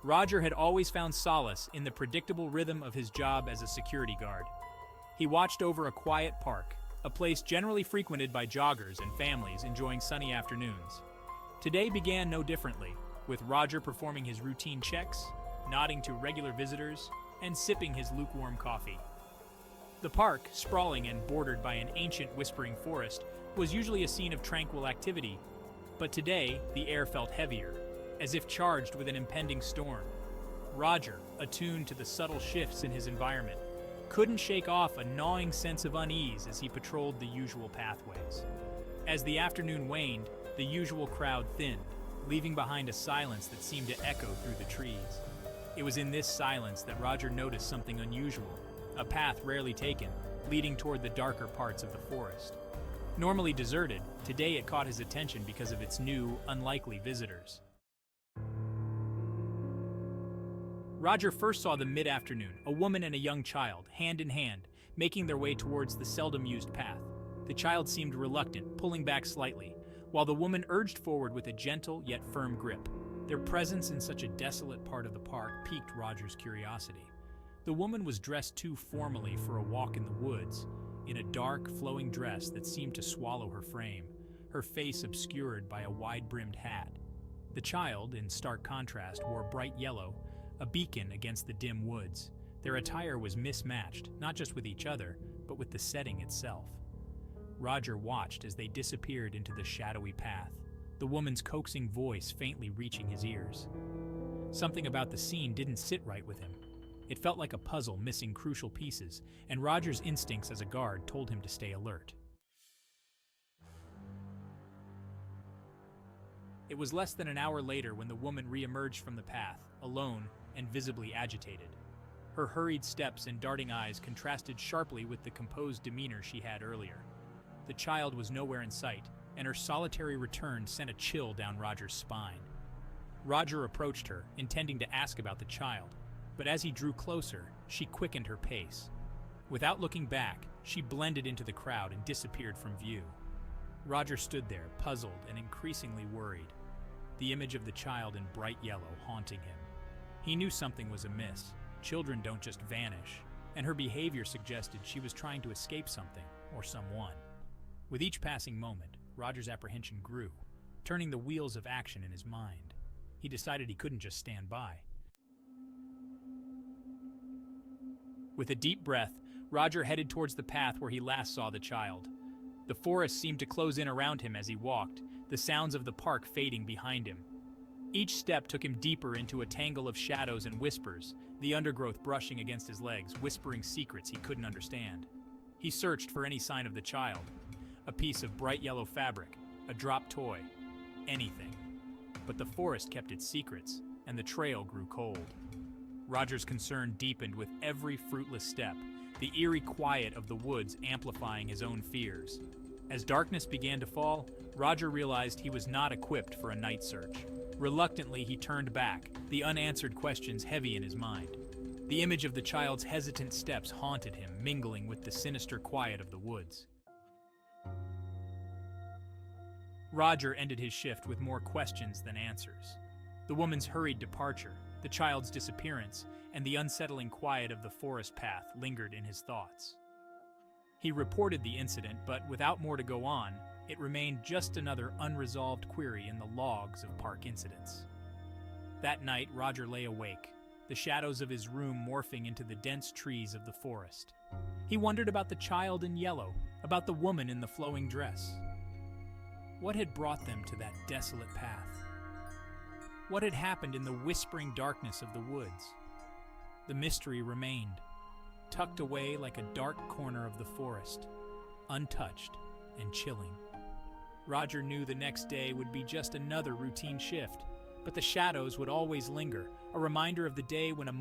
Roger had always found solace in the predictable rhythm of his job as a security guard. He watched over a quiet park, a place generally frequented by joggers and families enjoying sunny afternoons. Today began no differently, with Roger performing his routine checks, nodding to regular visitors, and sipping his lukewarm coffee. The park, sprawling and bordered by an ancient whispering forest, was usually a scene of tranquil activity, but today the air felt heavier, as if charged with an impending storm. Roger, attuned to the subtle shifts in his environment, couldn't shake off a gnawing sense of unease as he patrolled the usual pathways. As the afternoon waned, the usual crowd thinned, leaving behind a silence that seemed to echo through the trees. It was in this silence that Roger noticed something unusual, a path rarely taken, leading toward the darker parts of the forest. Normally deserted, today it caught his attention because of its new, unlikely visitors. Roger first saw them mid-afternoon, a woman and a young child, hand in hand, making their way towards the seldom-used path. The child seemed reluctant, pulling back slightly, while the woman urged forward with a gentle yet firm grip. Their presence in such a desolate part of the park piqued Roger's curiosity. The woman was dressed too formally for a walk in the woods, in a dark, flowing dress that seemed to swallow her frame, her face obscured by a wide-brimmed hat. The child, in stark contrast, wore bright yellow, a beacon against the dim woods. Their attire was mismatched, not just with each other, but with the setting itself. Roger watched as they disappeared into the shadowy path, the woman's coaxing voice faintly reaching his ears. Something about the scene didn't sit right with him. It felt like a puzzle missing crucial pieces, and Roger's instincts as a guard told him to stay alert. It was less than an hour later when the woman re-emerged from the path, alone and visibly agitated. Her hurried steps and darting eyes contrasted sharply with the composed demeanor she had earlier. The child was nowhere in sight, and her solitary return sent a chill down Roger's spine. Roger approached her, intending to ask about the child, but as he drew closer, she quickened her pace. Without looking back, she blended into the crowd and disappeared from view. Roger stood there, puzzled and increasingly worried, the image of the child in bright yellow haunting him. He knew something was amiss. Children don't just vanish, and her behavior suggested she was trying to escape something or someone. With each passing moment, Roger's apprehension grew, turning the wheels of action in his mind. He decided he couldn't just stand by. With a deep breath, Roger headed towards the path where he last saw the child. The forest seemed to close in around him as he walked, the sounds of the park fading behind him. Each step took him deeper into a tangle of shadows and whispers, the undergrowth brushing against his legs, whispering secrets he couldn't understand. He searched for any sign of the child, a piece of bright yellow fabric, a dropped toy, anything. But the forest kept its secrets, and the trail grew cold. Roger's concern deepened with every fruitless step, the eerie quiet of the woods amplifying his own fears. As darkness began to fall, Roger realized he was not equipped for a night search. Reluctantly, he turned back, the unanswered questions heavy in his mind. The image of the child's hesitant steps haunted him, mingling with the sinister quiet of the woods. Roger ended his shift with more questions than answers. The woman's hurried departure, the child's disappearance, and the unsettling quiet of the forest path lingered in his thoughts. He reported the incident, but without more to go on, it remained just another unresolved query in the logs of park incidents. That night, Roger lay awake, the shadows of his room morphing into the dense trees of the forest. He wondered about the child in yellow, about the woman in the flowing dress. What had brought them to that desolate path? What had happened in the whispering darkness of the woods? The mystery remained, tucked away like a dark corner of the forest, untouched and chilling. Roger knew the next day would be just another routine shift, but the shadows would always linger, a reminder of the day when a